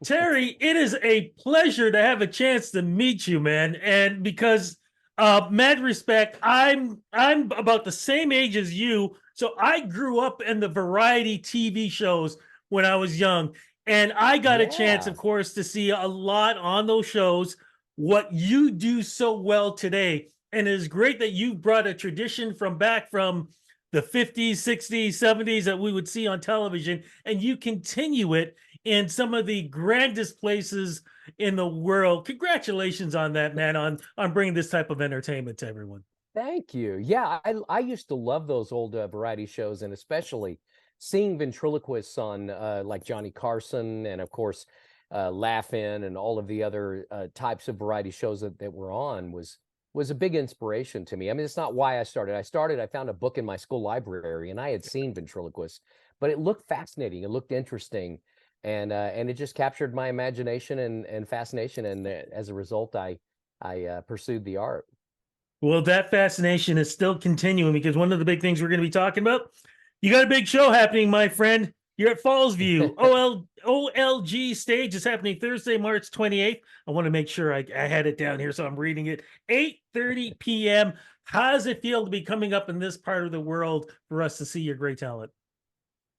Terry, it is a pleasure to have a chance to meet you, man. And because mad respect, I'm about the same age as you. So I grew up in the variety TV shows when I was young. And I got a chance, Yeah. of course, to see a lot on those shows, what you do so well today. And it is great that you brought a tradition from back from the 50s, 60s, 70s that we would see on television, and you continue it in some of the grandest places in the world. Congratulations on that, man, on bringing this type of entertainment to everyone. Thank you. Yeah, I used to love those old variety shows, and especially seeing ventriloquists on like Johnny Carson, and of course Laugh-In, and all of the other types of variety shows that were on was a big inspiration to me. I mean, it's not why I started. I found a book in my school library, and I had seen ventriloquists, but it looked fascinating. It looked interesting, and it just captured my imagination and fascination. And as a result, I pursued the art. Well, that fascination is still continuing because one of the big things we're going to be talking about, you got a big show happening, my friend. You're at Fallsview. OLG stage is happening Thursday, March 28th. I want to make sure I had it down here, so I'm reading it. 8:30 p.m. How does it feel to be coming up in this part of the world for us to see your great talent?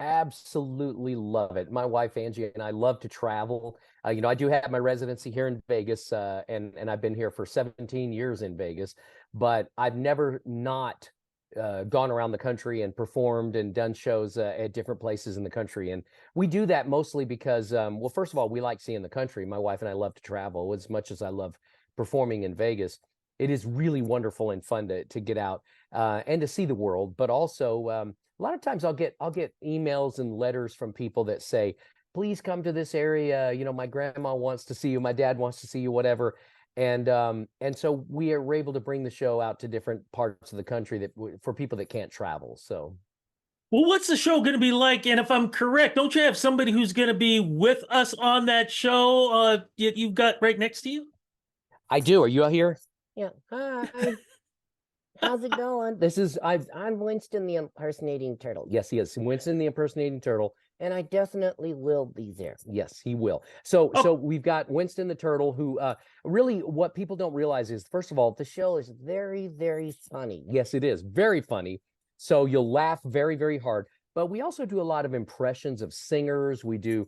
Absolutely love it. My wife Angie and I love to travel. I do have my residency here in Vegas, and I've been here for 17 years in Vegas, but I've never not gone around the country and performed and done shows at different places in the country. And we do that mostly because, well, first of all, we like seeing the country. My wife and I love to travel as much as I love performing in Vegas. It is really wonderful and fun to get out and to see the world, but also. A lot of times I'll get emails and letters from people that say, please come to this area. My grandma wants to see you, my dad wants to see you, whatever. And so we are able to bring the show out to different parts of the country that for people that can't travel. So Well, what's the show going to be like? And if I'm correct, don't you have somebody who's going to be with us on that show? You've got right next to you. I do. Are you out here? Yeah. Hi. How's it going? I'm Winston the impersonating turtle. Yes, he is. Winston the impersonating turtle, and I definitely will be there. Yes, he will. So Oh, we've got Winston the turtle, who really, what people don't realize is, first of all, the show is very, very funny. Yes, it is very funny. So you'll laugh very, very hard. But we also do a lot of impressions of singers. We do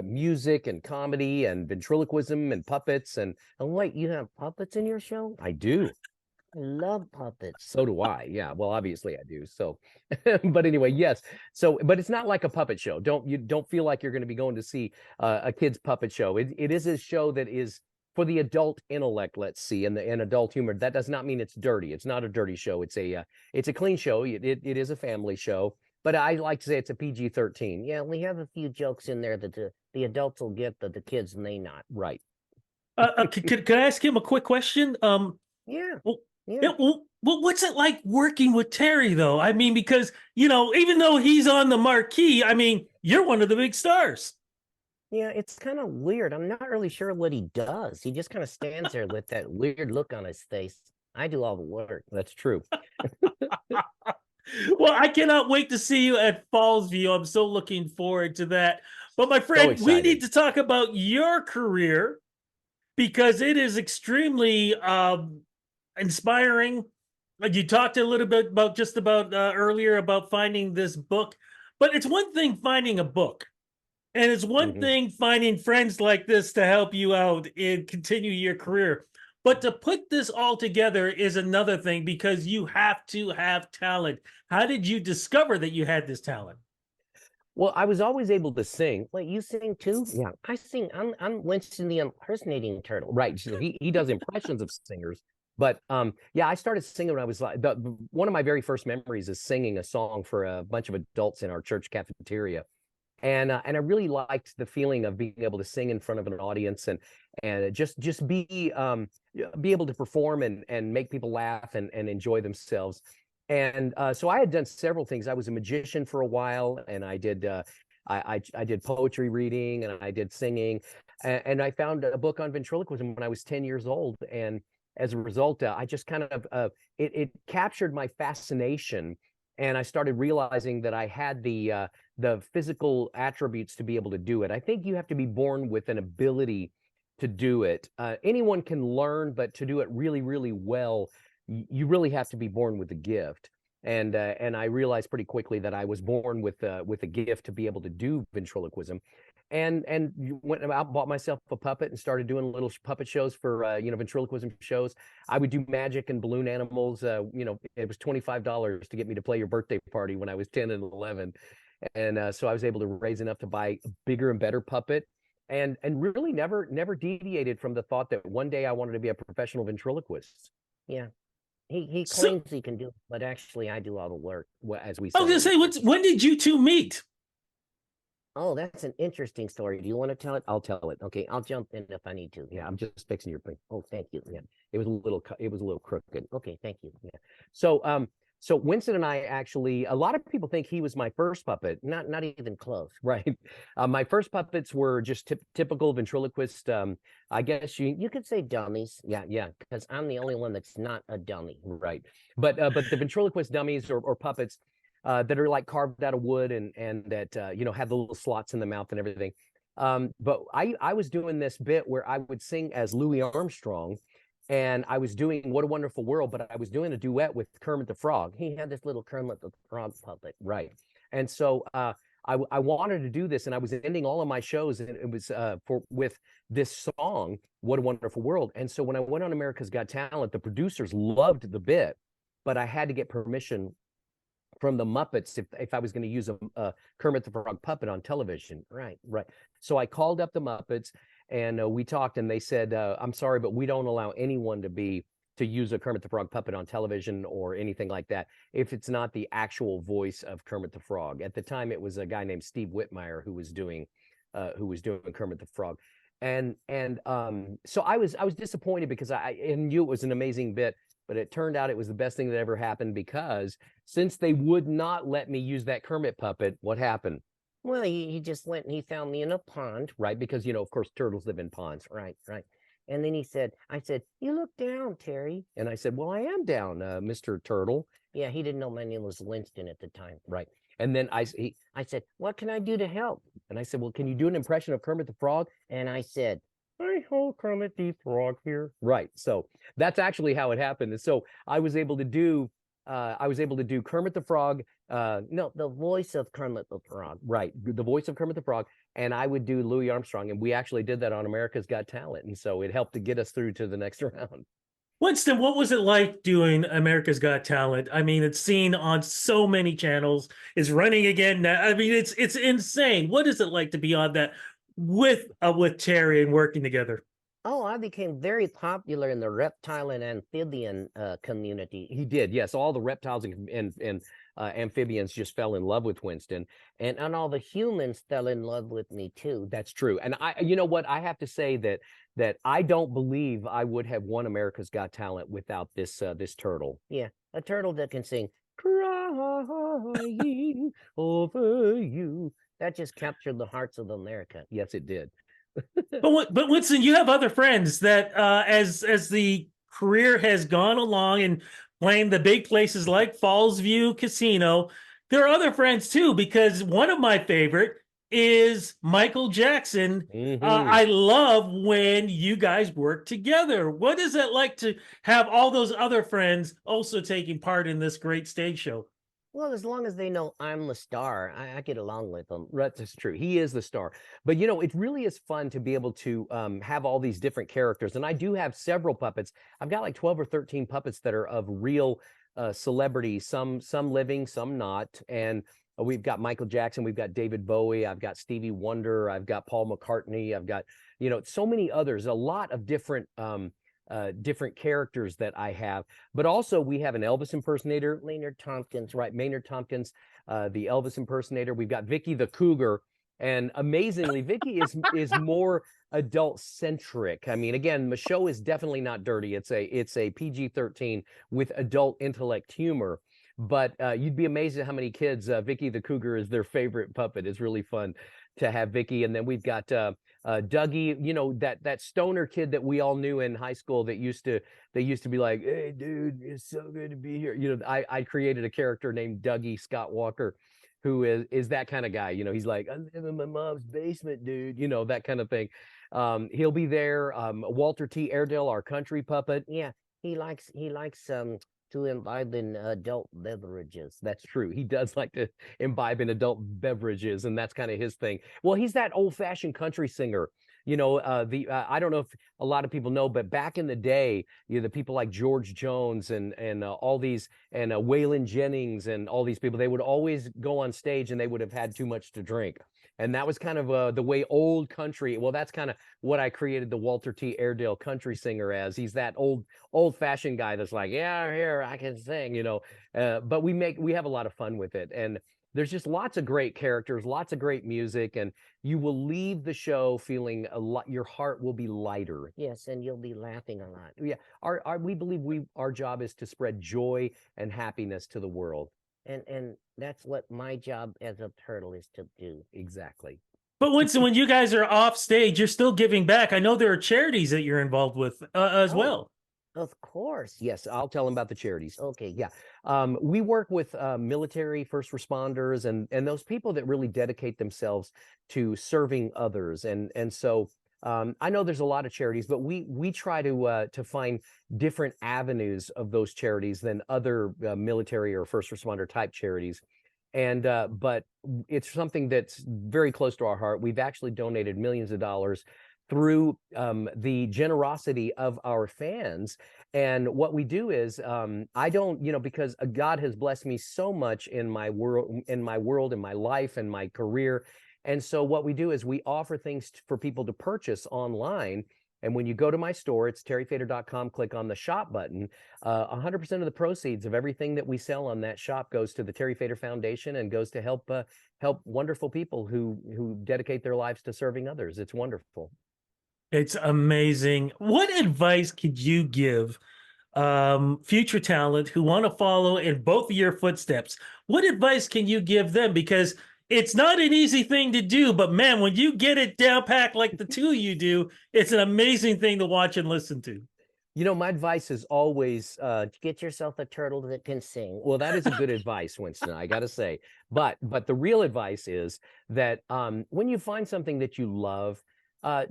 music and comedy and ventriloquism and puppets. And oh wait, you have puppets in your show? I do. I love puppets. So do I. Yeah. Well, obviously I do. So, but anyway, yes. So, but it's not like a puppet show. Don't feel like you're going to be going to see a kid's puppet show. It is a show that is for the adult intellect, let's see, and adult humor. That does not mean it's dirty. It's not a dirty show. It's a clean show. It is a family show. But I like to say it's a PG-13. Yeah, we have a few jokes in there that the adults will get, but the kids may not. Right. could I ask him a quick question? Yeah. Well, Yeah. yeah, well, what's it like working with Terry, though? I mean, because, even though he's on the marquee, I mean, you're one of the big stars. Yeah, it's kind of weird. I'm not really sure what he does. He just kind of stands there with that weird look on his face. I do all the work. That's true. Well, I cannot wait to see you at Fallsview. I'm so looking forward to that. But my So friend, we need excited. to talk about your career because it is extremely inspiring. Like you talked a little bit about just about earlier about finding this book, but it's one thing finding a book, and it's one Hmm. thing finding friends like this to help you out and continue your career. But to put this all together is another thing because you have to have talent. How did you discover that you had this talent? Well, I was always able to sing. Wait, you sing too? Yeah, I sing. I'm Winston the impersonating turtle. Right. So he does impressions of singers. But yeah, I started singing when I was like one of my very first memories is singing a song for a bunch of adults in our church cafeteria. And I really liked the feeling of being able to sing in front of an audience and just be able to perform and make people laugh and enjoy themselves. And so I had done several things. I was a magician for a while, and I did poetry reading and I did singing, and I found a book on ventriloquism when I was 10 years old. And as a result, I just kind of it captured my fascination, and I started realizing that I had the physical attributes to be able to do it. I think you have to be born with an ability to do it. Anyone can learn, but to do it really, really well, you really have to be born with a gift. And I realized pretty quickly that I was born with a gift to be able to do ventriloquism. And went out, bought myself a puppet and started doing little puppet shows for ventriloquism shows. I would do magic and balloon animals. It was $25 to get me to play your birthday party when I was 10 and 11. And so I was able to raise enough to buy a bigger and better puppet, and really never deviated from the thought that one day I wanted to be a professional ventriloquist. Yeah. He claims he can do it, but actually I do all the work, as we say. I was gonna say, when did you two meet? Oh, that's an interesting story. Do you want to tell it? I'll tell it. Okay, I'll jump in if I need to. Yeah, I'm just fixing your thing. Oh, thank you. Yeah, it was a little crooked. Okay, thank you. Yeah. So Winston and I actually, a lot of people think he was my first puppet. Not even close, right? My first puppets were just typical ventriloquist. I guess you could say dummies. Yeah, because I'm the only one that's not a dummy, right? But the ventriloquist dummies or puppets that are like carved out of wood and that have the little slots in the mouth and everything. But I was doing this bit where I would sing as Louis Armstrong, and I was doing What a Wonderful World, but I was doing a duet with Kermit the Frog. He had this little Kermit the Frog puppet, right? And so I wanted to do this, and I was ending all of my shows, and it was with this song, What a Wonderful World. And so when I went on America's Got Talent, the producers loved the bit, but I had to get permission from the Muppets if I was going to use a Kermit the Frog puppet on television. Right. So I called up the Muppets, and we talked, and they said, I'm sorry, but we don't allow anyone to use a Kermit the Frog puppet on television or anything like that if it's not the actual voice of Kermit the Frog. At the time, it was a guy named Steve Whitmire who was doing Kermit the Frog. And so I was disappointed because I knew it was an amazing bit, but it turned out it was the best thing that ever happened, because since they would not let me use that Kermit puppet, what happened? Well, he just went and he found me in a pond, right? Because, of course, turtles live in ponds, right. And then I said, you look down, Terry. And I said, well, I am down, Mr. Turtle. Yeah, he didn't know my name was Winston at the time, right? And then I said, what can I do to help? And I said, well, can you do an impression of Kermit the Frog? And I said, I hold Kermit the Frog here. Right. So that's actually how it happened. And so I was able to do Kermit the Frog. No, the voice of Kermit the Frog. Right. The voice of Kermit the Frog. And I would do Louis Armstrong. And we actually did that on America's Got Talent. And so it helped to get us through to the next round. Winston, what was it like doing America's Got Talent? I mean, it's seen on so many channels. It's running again now. I mean, it's insane. What is it like to be on that with Terry and working together? Oh, I became very popular in the reptile and amphibian community. He did, yes. All the reptiles and amphibians just fell in love with Winston, and all the humans fell in love with me too. That's true. And you know what? I have to say that I don't believe I would have won America's Got Talent without this turtle. Yeah, a turtle that can sing "Crying over you." That just captured the hearts of America. Yes, it did. But Winston, you have other friends that as the career has gone along and playing the big places like Fallsview Casino, there are other friends too, because one of my favorite is Michael Jackson. I love when you guys work together. What is it like to have all those other friends also taking part in this great stage show? Well, as long as they know I'm the star, I get along with them. Right, that's true. He is the star. But, it really is fun to be able to have all these different characters. And I do have several puppets. I've got like 12 or 13 puppets that are of real celebrities, some living, some not. And we've got Michael Jackson, we've got David Bowie, I've got Stevie Wonder, I've got Paul McCartney, I've got, so many others, a lot of different characters that I have. But also we have an Elvis impersonator, Maynard Tompkins, right? Maynard Tompkins, the Elvis impersonator. We've got Vicky the Cougar, and amazingly, Vicky is more adult centric. I mean, again, the show is definitely not dirty. It's a PG-13 with adult intellect humor. But you'd be amazed at how many kids Vicky the Cougar is their favorite puppet. It's really fun to have Vicky. And then we've got Dougie, that stoner kid that we all knew in high school that used to be like, hey dude, it's so good to be here. I created a character named Dougie Scott Walker, who is that kind of guy. You know, he's like, I live in my mom's basement, dude. You know, that kind of thing. He'll be there. Walter T. Airedale, our country puppet. Yeah, he likes to imbibe in adult beverages. That's true. He does like to imbibe in adult beverages, and that's kind of his thing. Well, he's that old-fashioned country singer. You know, I don't know if a lot of people know, but back in the day, you know, the people like George Jones and all these and Waylon Jennings and all these people, they would always go on stage and they would have had too much to drink. And that was kind of the way old country. Well, that's kind of what I created the Walter T. Airedale country singer as. He's that old-fashioned guy that's like, yeah, here I can sing, you know. But we have a lot of fun with it, and there's just lots of great characters, lots of great music, and you will leave the show feeling a lot. Your heart will be lighter. Yes, and you'll be laughing a lot. Yeah, we believe our job is to spread joy and happiness to the world. And that's what my job as a turtle is to do. Exactly. But Winston, when you guys are off stage, you're still giving back. I know there are charities that you're involved with as well. Of course. Yes, I'll tell them about the charities. Okay, yeah. We work with military, first responders, and those people that really dedicate themselves to serving others. And so I know there's a lot of charities, but we try to find different avenues of those charities than other military or first responder type charities. And but it's something that's very close to our heart. We've actually donated millions of dollars through the generosity of our fans. And what we do is I don't, you know, because God has blessed me so much in my world, in my life, and my career. And so what we do is we offer things for people to purchase online. And when you go to my store, it's terryfator.com, click on the shop button. 100% of the proceeds of everything that we sell on that shop goes to the Terry Fator Foundation and goes to help wonderful people who dedicate their lives to serving others. It's wonderful. It's amazing. What advice could you give future talent who want to follow in both of your footsteps? What advice can you give them? Because it's not an easy thing to do, but man, when you get it down packed like the two of you do, it's an amazing thing to watch and listen to. You know, my advice is always get yourself a turtle that can sing. Well, that is a good advice, Winston, I got to say. But the real advice is that when you find something that you love,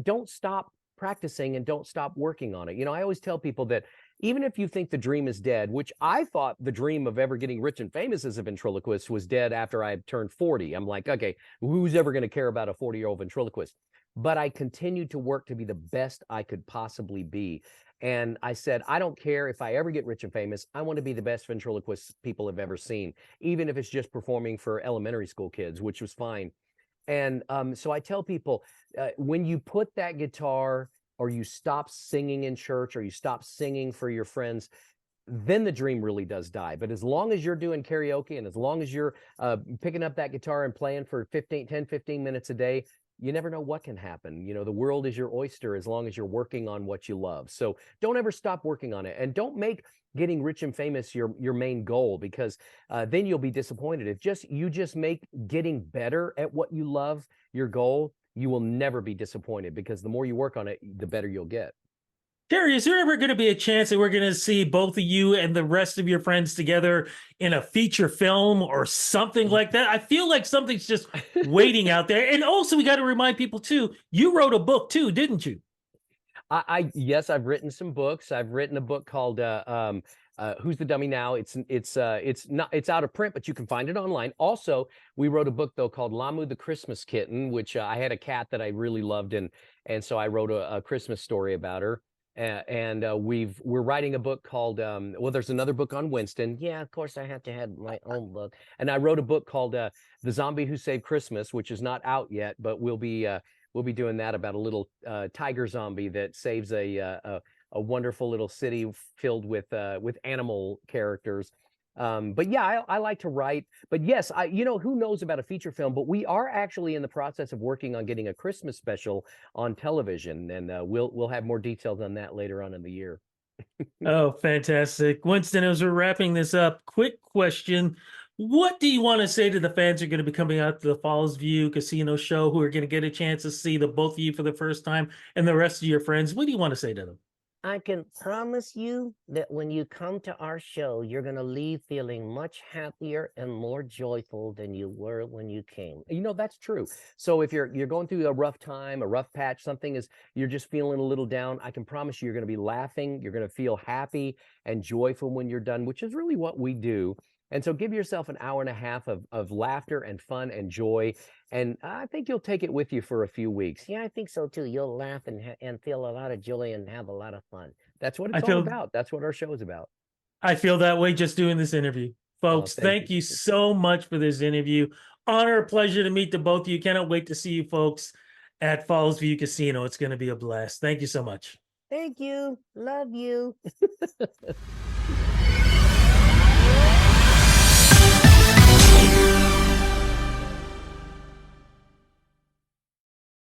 don't stop practicing and don't stop working on it. You know, I always tell people that even if you think the dream is dead, which I thought the dream of ever getting rich and famous as a ventriloquist was dead after I turned 40. I'm like, okay, who's ever going to care about a 40-year-old ventriloquist? But I continued to work to be the best I could possibly be. And I said, I don't care if I ever get rich and famous. I want to be the best ventriloquist people have ever seen, even if it's just performing for elementary school kids, which was fine. And so I tell people, when you put that guitar or you stop singing in church or you stop singing for your friends, then the dream really does die. But as long as you're doing karaoke and as long as you're picking up that guitar and playing for 10, 15 minutes a day, you never know what can happen. You know, the world is your oyster as long as you're working on what you love. So don't ever stop working on it, and don't make getting rich and famous your main goal, because then you'll be disappointed. If you just make getting better at what you love your goal, you will never be disappointed, because the more you work on it, the better you'll get. Terry, is there ever going to be a chance that we're going to see both of you and the rest of your friends together in a feature film or something like that? I feel like something's just waiting out there. And also, we got to remind people too, you wrote a book too, didn't you? Yes, I've written some books. I've written a book called Who's the Dummy Now? It's out of print, but you can find it online. Also, we wrote a book though called Lamu the Christmas Kitten, which I had a cat that I really loved, and so I wrote a Christmas story about her. And we're writing a book called well, there's another book on Winston. Yeah, of course I have to have my own book. And I wrote a book called The Zombie Who Saved Christmas, which is not out yet, but we'll be doing that, about a little tiger zombie that saves a wonderful little city filled with animal characters. But yeah, I like to write. But yes, you know, who knows about a feature film, but we are actually in the process of working on getting a Christmas special on television, and we'll have more details on that later on in the year. Oh, fantastic. Winston, as we're wrapping this up, quick question. What do you want to say to the fans who are going to be coming out to the Fallsview Casino show, who are going to get a chance to see the both of you for the first time and the rest of your friends? What do you want to say to them? I can promise you that when you come to our show, you're going to leave feeling much happier and more joyful than you were when you came. You know, that's true. So if you're going through a rough time, a rough patch, something is, you're just feeling a little down, I can promise you you're going to be laughing, you're going to feel happy and joyful when you're done, which is really what we do. And so give yourself an hour and a half of laughter and fun and joy. And I think you'll take it with you for a few weeks. Yeah, I think so too. You'll laugh and feel a lot of joy and have a lot of fun. That's what I it's all feel about. That's what our show is about. I feel that way just doing this interview. Folks, Thank thank you so much for this interview. Honor, pleasure to meet the both of you. Cannot wait to see you folks at Fallsview Casino. It's going to be a blast. Thank you so much. Thank you. Love you.